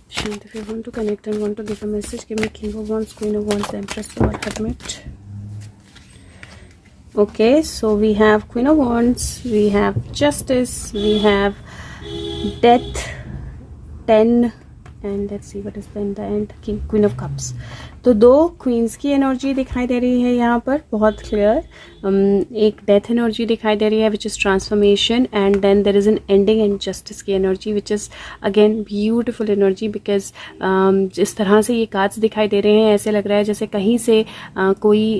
Shant, if you want to connect and want to give a message, give me King of Wands, Queen of Wands, Empress or Hermit. Okay, so we have Queen of Wands, we have Justice, we have Death, 10, and let's see what is then the end, Queen of Cups. तो दो queen's की energy दिखाई दे रही है यहाँ पर बहुत क्लियर. एक डेथ एनर्जी दिखाई दे रही है which is transformation, and then there is an ending and justice की energy which is again beautiful energy. Because जिस तरह से ये कार्ड्स दिखाई दे रहे हैं ऐसे लग रहा है जैसे कहीं से कोई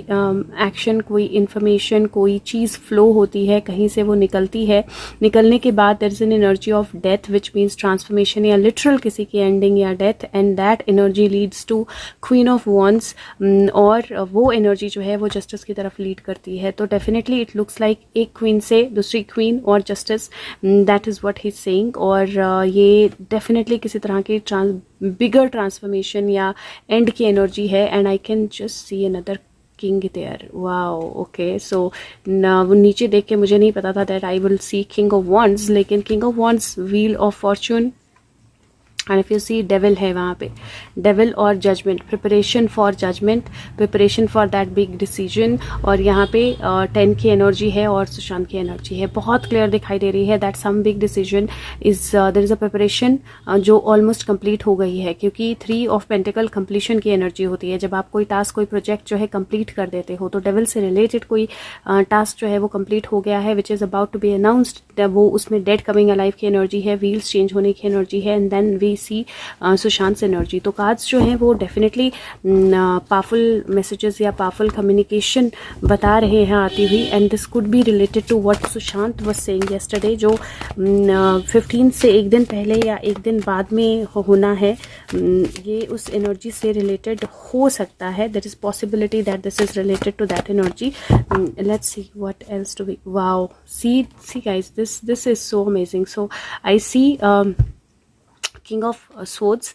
एक्शन, कोई इन्फॉर्मेशन, कोई चीज़ फ्लो होती है, कहीं से वो निकलती है. निकलने के बाद there is an energy of death which means transformation या लिटरल किसी की एंडिंग या death, and that energy leads to queen of wands, और वो एनर्जी जो है वो जस्टिस की तरफ लीड करती है. तो डेफिनेटली इट लुक्स लाइक एक क्वीन से दूसरी क्वीन और justice, that is what he is saying. और ये डेफिनेटली किसी तरह की बिगर ट्रांसफॉर्मेशन या एंड की एनर्जी है. And I can just see another king there. Wow, okay. So वो नीचे देख के मुझे नहीं पता था that I will see king of wands, लेकिन king of wands, wheel of fortune, and if you see devil है वहाँ पे. डेविल और judgement, preparation for judgement, preparation for that big decision. और यहाँ पे 10 की एनर्जी है और सुशांत की एनर्जी है. बहुत क्लियर दिखाई दे रही है that some big decision is there is a preparation जो ऑलमोस्ट कंप्लीट हो गई है, क्योंकि 3 ऑफ पेंटिकल कंप्लीशन की एनर्जी होती है. जब आप कोई टास्क, कोई प्रोजेक्ट जो है कंप्लीट कर देते हो, तो डेविल से रिलेटेड कोई टास्क जो है वो कंप्लीट हो गया है which is about to be announced. वो उसमें डेड कमिंग अलाइव की एनर्जी है, व्हील्स चेंज होने की एनर्जी है, and then we see Sushant energy. तो कार्ड्स जो हैं वो डेफिनेटली पावरफुल मैसेजेस या पावरफुल कम्युनिकेशन बता रहे हैं आती हुई. And this could be related to what Sushant was saying yesterday, जो 15 से एक दिन पहले या एक दिन बाद में होना है. ये उस एनर्जी से रिलेटेड हो सकता है. There is possibility that this is related to that energy. Let's see what else to be. Wow, see guys, this is so amazing. So I see King of Swords.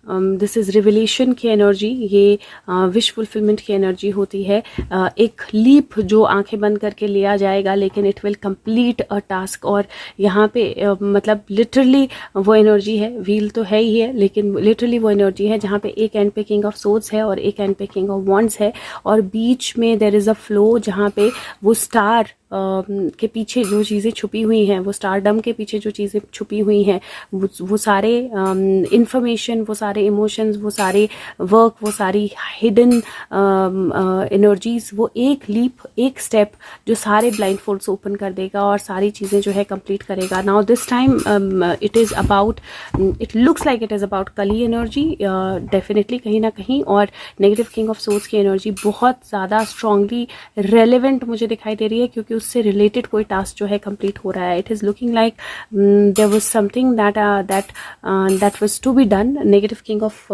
This is revelation की energy. ये wish fulfilment की energy होती है. एक leap जो आंखें बंद करके लिया जाएगा, लेकिन it will complete a task. और यहाँ पे मतलब लिटरली वो एनर्जी है. व्हील तो है ही है, लेकिन लिटरली वो एनर्जी है जहाँ पे एक एंड पे किंग ऑफ सोर्ड्स है और एक एंड पे किंग ऑफ वॉन्ड्स है, और बीच में देर इज़ अ फ्लो जहाँ पे वो स्टार के पीछे जो चीज़ें छुपी हुई हैं, वो स्टारडम के पीछे जो चीज़ें छुपी हुई हैं, वो सारे इंफॉर्मेशन, वो सारे इमोशंस, वो सारे वर्क, वो सारी हिडन एनर्जीज, वो एक लीप, एक स्टेप जो सारे ब्लाइंड फोल्ड्स ओपन कर देगा और सारी चीज़ें जो है कंप्लीट करेगा. Now this time it is about, it looks like it is about कली एनर्जी डेफिनेटली कहीं ना कहीं. और नेगेटिव किंग ऑफ सोर्ड्स की एनर्जी बहुत ज़्यादा स्ट्रांगली रेलेवेंट मुझे दिखाई दे रही है, क्योंकि उससे रिलेटेड कोई टास्क जो है कंप्लीट हो रहा है. It is looking like there was something that was to be done. Negative king of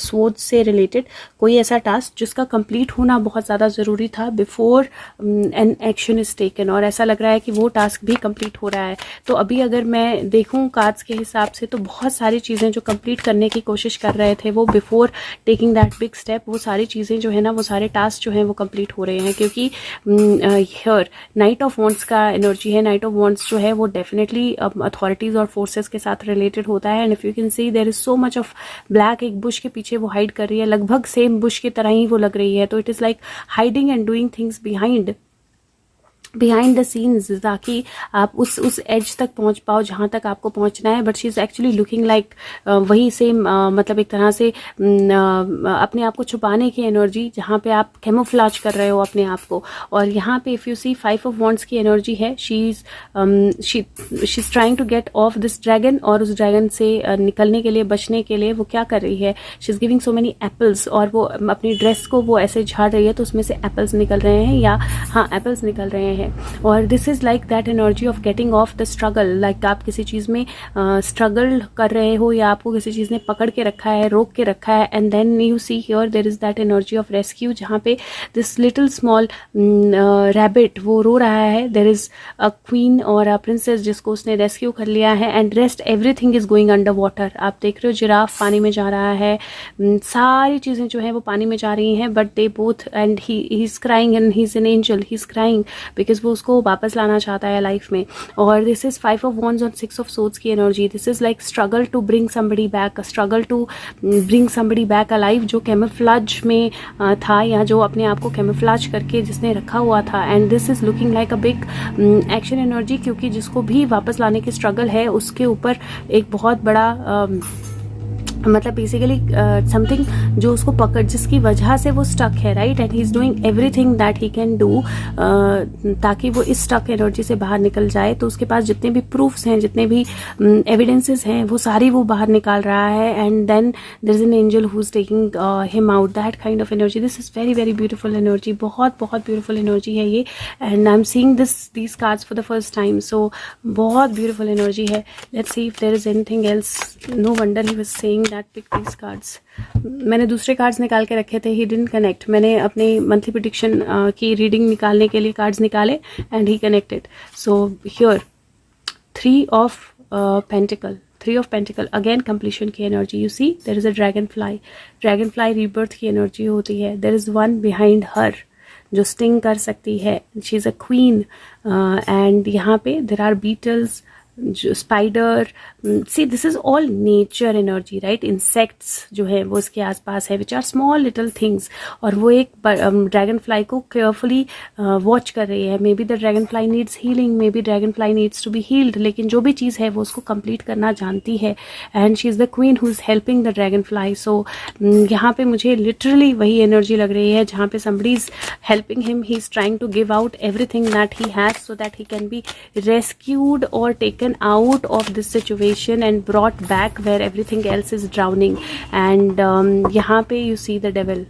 swords से रिलेटेड कोई ऐसा टास्क जिसका कंप्लीट होना बहुत ज़्यादा ज़रूरी था before an action is taken, और ऐसा लग रहा है कि वो टास्क भी कंप्लीट हो रहा है. तो अभी अगर मैं देखूं कार्ड्स के हिसाब से, तो बहुत सारी चीज़ें जो कंप्लीट करने की कोशिश कर रहे थे वो before taking that big step, वो सारी चीज़ें जो है ना, वो सारे टास्क जो हैं वो कंप्लीट हो रहे हैं. क्योंकि हियर नाइट ऑफ वॉन्ड्स का एनर्जी है. नाइट ऑफ वॉन्ड्स जो है वो डेफिनेटली अथॉरिटीज़ और फोर्सेस के साथ रिलेटेड होता है. And if you can see there is so much of black. एक बुश के पीछे वो हाइड कर रही है, लगभग सेम बुश की तरह ही वो लग रही है. तो it is like hiding and doing things behind the scenes, ताकि आप उस एज तक पहुंच पाओ जहां तक आपको पहुंचना है. But she is actually looking like वही सेम, मतलब एक तरह से अपने आप को छुपाने की एनर्जी, जहां पे आप कैमोफ्लाज कर रहे हो अपने आप को. और यहाँ पे if you see 5 of wands की एनर्जी है. She is trying to get off this dragon, और उस ड्रैगन से निकलने के लिए, बचने के लिए वो क्या कर रही है, she is giving so many apples, और वो अपनी ड्रेस को वो ऐसे झाड़ रही है तो उसमें से एप्पल्स निकल रहे हैं, या हाँ एप्पल्स निकल रहे हैं. और this is like that energy of getting off the struggle. Like आप किसी चीज़ में स्ट्रगल कर रहे हो, या आपको किसी चीज़ ने पकड़ के रखा है, रोक के रखा है, and then you see here there is that energy of rescue, जहाँ पे दिस लिटिल स्मॉल रैबिट वो रो रहा है. देयर इज़ अ क्वीन और अ प्रिंसेस जिसको उसने रेस्क्यू कर लिया है, and rest everything is going under water. आप देख रहे हो जिराफ पानी में जा रहा है, सारी चीज़ें जो हैं वो पानी में जा रही हैं. But they both, and he is crying and he is an angel, he is crying because because वो उसको वापस लाना चाहता है लाइफ में. और दिस इज 5 ऑफ वॉन्ड्स और 6 ऑफ सोर्ड्स की energy. This is like struggle to bring somebody back, struggle to bring somebody back alive, जो कैमोफ्लेज में था या जो अपने आप को कैमोफ्लेज करके जिसने रखा हुआ था. And this is looking like a big action energy, क्योंकि जिसको भी वापस लाने की स्ट्रगल है उसके ऊपर एक बहुत बड़ा मतलब बेसिकली समथिंग जो उसको पकड़, जिसकी वजह से वो स्टक है, right. And he is doing everything that he can do ताकि वो इस स्टक एनर्जी से बाहर निकल जाए. तो उसके पास जितने भी प्रूफ्स हैं, जितने भी एविडेंसेस हैं, वो सारी वो बाहर निकाल रहा है. And then there is an angel who is taking him out, that kind of energy. This is very very beautiful energy, बहुत बहुत ब्यूटीफुल एनर्जी है ये. And I am seeing these cards for the first time, so बहुत beautiful energy है. Let's see if there is anything else. No wonder he was saying that pick these cards. मैंने दूसरे cards निकाल के रखे थे, ही डिडंट कनेक्ट. मैंने अपने मंथली प्रेडिक्शन की रीडिंग निकालने के लिए कार्ड्स निकाले and he connected. So here 3 of pentacle, 3 of pentacle, again completion की energy. You see there is a dragonfly. Dragonfly rebirth की एनर्जी होती है. There is one behind her जो स्टिंग कर सकती है. She is a queen. And यहाँ पे there are beetles, spider. See this is all nature energy, right. Insects जो है वो इसके आसपास है, which are small little things. और वो एक ड्रैगन फ्लाई को केयरफुली वॉच कर रही है. Maybe the dragonfly needs healing, maybe dragonfly needs to be healed, लेकिन जो भी चीज़ है वो उसको कंप्लीट करना जानती है. And she is the queen who is helping the dragonfly. So यहाँ पे मुझे लिटरली वही एनर्जी लग रही है जहाँ पे somebody is helping him, he is trying to give out everything that he has so that he can be rescued or taken out of this situation and brought back where everything else is drowning. And यहाँ पे you see the devil,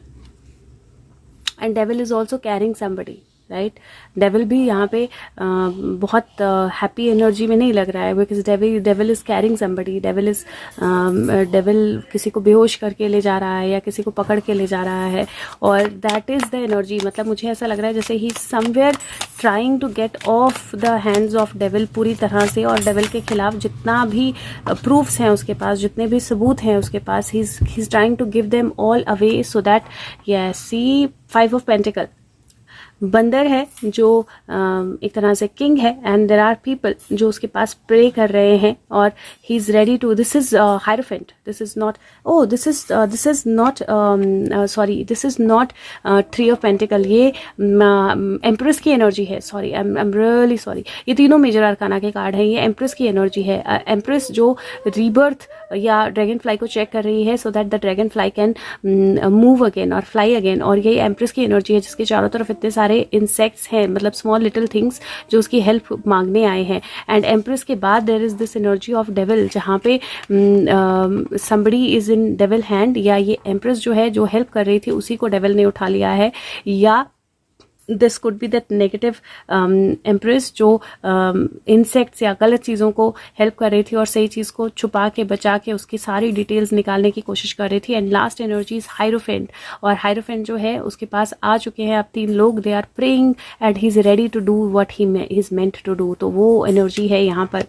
and devil is also carrying somebody, right. Devil भी यहाँ पे बहुत happy energy में नहीं लग रहा है, because devil is carrying somebody. Devil किसी को बेहोश करके ले जा रहा है या किसी को पकड़ के ले जा रहा है. और दैट इज द एनर्जी. मतलब मुझे ऐसा लग रहा है जैसे he somewhere trying to get off the hands of devil पूरी तरह से. और डेविल के खिलाफ जितना भी प्रूफ्स हैं उसके पास, जितने भी सबूत हैं उसके पास, he is trying to give them all away so that yes. See 5 of pentacle, बंदर है जो एक तरह से किंग है. एंड देर आर पीपल जो उसके पास प्रे कर रहे हैं. और he is ready to, this is hierophant, this is not, this is not sorry, this is not 3 of pentacle. ये एम्प्रेस की एनर्जी है. Sorry, I am really sorry. ये तीनों मेजर आर्काना के कार्ड है. ये एम्प्रेस की एनर्जी है. एम्प्रेस जो रीबर्थ या ड्रैगन फ्लाई को चेक कर रही है so that the dragon fly can move again और फ्लाई अगेन. और ये एम्प्रेस की एनर्जी है जिसके चारों तरफ इतने सारे इंसेक्ट्स हैं, मतलब स्मॉल लिटिल थिंग्स जो उसकी हेल्प मांगने आए हैं. एंड एम्प्रेस के बाद there is this energy of devil, जहाँ पे somebody is in devil hand. या ये एम्प्रेस जो है, जो हेल्प कर रही थी, उसी को डेविल ने उठा लिया है. या this could B that negative empress जो इंसेक्ट्स या गलत चीज़ों को हेल्प कर रही थी और सही चीज़ को छुपा के बचा के उसकी सारी डिटेल्स निकालने की कोशिश कर रही थी. And last energy is hierophant. और हायरोफेंट जो है उसके पास आ चुके हैं अब 3 लोग. They are praying and he is ready to do what he is meant to do. तो वो एनर्जी है यहाँ पर.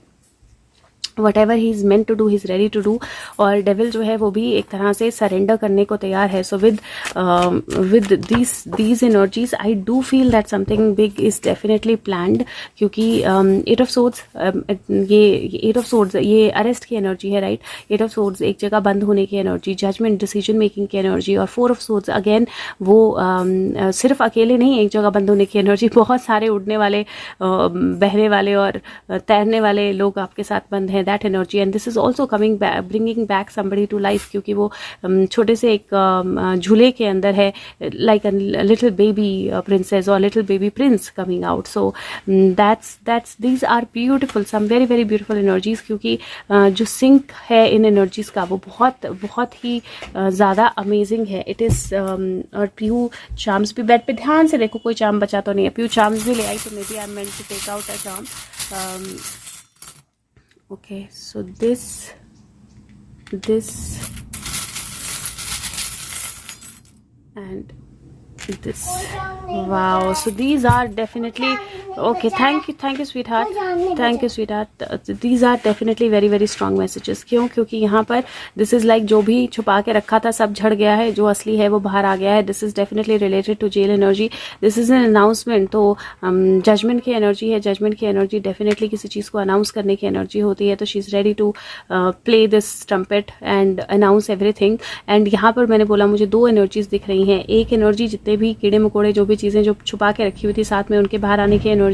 whatever he is meant to do, he is ready to do. और डेविल जो है वो भी एक तरह से सरेंडर करने को तैयार है. सो with these energies I do feel that something big is definitely planned. क्योंकि 8 of swords, ये 8 of swords ये अरेस्ट की एनर्जी है, राइट. 8 of swords एक जगह बंद होने की एनर्जी, जजमेंट, डिसीजन मेकिंग की एनर्जी. और 4 of swords अगेन वो सिर्फ अकेले नहीं एक जगह बंद होने की एनर्जी, बहुत सारे उड़ने वाले, बहने वाले और तैरने वाले लोग आपके साथ बंद हैं. that energy. And this is also coming back, bringing back somebody to life, क्योंकि वो छोटे से एक झूले के अंदर है, like a little baby princess or little baby prince coming out. So that's these are beautiful, some very very beautiful energies. क्योंकि जो सिंक है इन energies का वो बहुत ही ज़्यादा अमेजिंग है. इट इज़ और प्यू चार्म्स भी बेड पे ध्यान से देखो, कोई चार्म बचा तो नहीं है. प्यू चार्म्स भी ले आई, तो maybe I am meant to take out a charm. Okay, so this and this. Wow, so these are definitely Okay, thank you sweetheart, thank you sweetheart. These are definitely very very strong messages. क्यों? क्योंकि यहाँ पर this is like जो भी छुपा के रखा था सब झड़ गया है, जो असली है वो बाहर आ गया है. This is definitely related to jail energy. This is an announcement. तो judgment की energy है. judgment की energy definitely किसी चीज़ को announce करने की energy होती है. तो she is ready to play this trumpet and announce everything. And यहाँ पर मैंने बोला मुझे दो energies दिख रही हैं. एक energy जितने भी कीड़े मकोड़े जो भी चीज़ें जो छुपा के रखी हुई थी साथ में उनके बाहर आने की एनर्जी,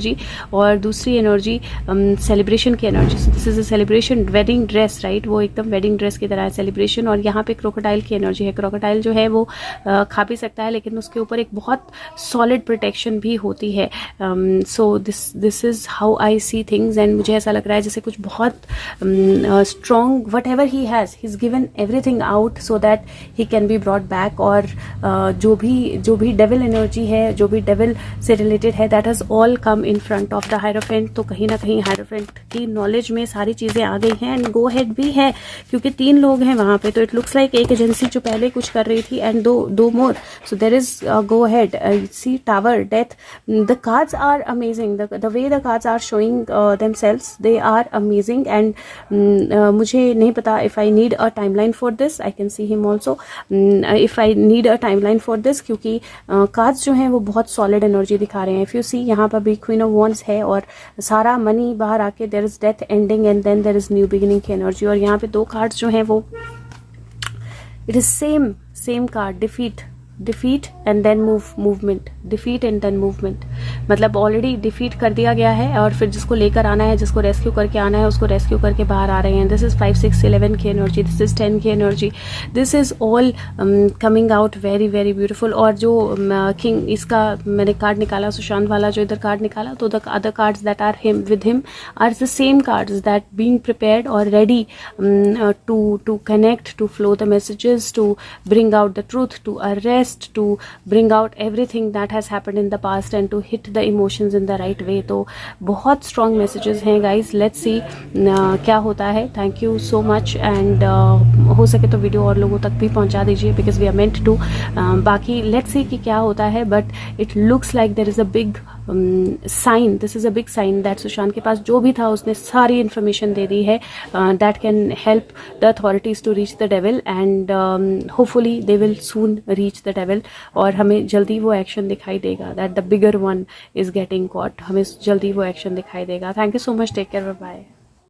और दूसरी एनर्जी सेलिब्रेशन की energy. This is a celebration, wedding dress right, वो एकदम वेडिंग ड्रेस की तरह है सेलिब्रेशन. और यहाँ पे क्रोकोडाइल की एनर्जी है. क्रोकोडाइल जो है वो खा भी सकता है लेकिन उसके ऊपर एक बहुत सॉलिड प्रोटेक्शन भी होती है. So this is how I see things. And मुझे ऐसा लग रहा है जैसे कुछ बहुत strong what ever he has given everything out so that he can be brought back. और जो भी डेविल एनर्जी है, जो भी डेविल से रिलेटेड है, that has all come in front of the hierophant. तो कहीं ना कहीं हायरोफेंट की नॉलेज में सारी चीज़ें आ गई हैं. एंड गो हेड भी है क्योंकि 3 लोग हैं वहाँ पे. तो इट लुक्स लाइक एक एजेंसी जो पहले कुछ कर रही थी and do more. So there is go ahead. See tower, death. The cards are amazing. The way the cards are showing themselves, they are amazing. And मुझे नहीं पता if I need a timeline for this. I can see him also if I need a timeline for this, क्योंकि cards जो हैं वो बहुत solid energy दिखा रहे हैं. इफ यू सी यहाँ पर भी क्वीन ऑफ वॉन्ड्स है और सारा मनी बाहर आके there is death ending and then there is new beginning की एनर्जी. और यहाँ पे 2 कार्ड्स जो हैं वो it is same card, defeat and then movement. Defeat and then movement मतलब ऑलरेडी डिफीट कर दिया गया है और फिर जिसको लेकर आना है, जिसको रेस्क्यू करके आना है, उसको रेस्क्यू करके बाहर आ रहे हैं. दिस इज 5, 6, 11 की एनर्जी. दिस इज 10 की energy. This is all coming out very very beautiful. और जो किंग इसका मैंने कार्ड निकाला, सुशांत वाला जो इधर कार्ड निकाला, तो the other cards that are with him are the same cards that being prepared और ready to connect, to flow the messages, to bring out the truth, to arrest, to bring out everything that has happened in the past and to hit the emotions in the right way. तो बहुत strong messages हैं guys. Let's see क्या होता है. Thank you so much and हो सके तो video और लोगों तक भी पहुंचा दीजिए because we are meant to. बाकी let's see कि क्या होता है, but it looks like there is a big sign. This is a big sign that Sushant के पास जो भी था उसने सारी information दे दी है that can help the authorities to reach the devil and hopefully they will soon reach the devil. और हमें जल्दी वो एक्शन दिखाई देगा that the bigger one is getting caught. हमें जल्दी वो एक्शन दिखाई देगा. Thank you so much. Take care. Bye.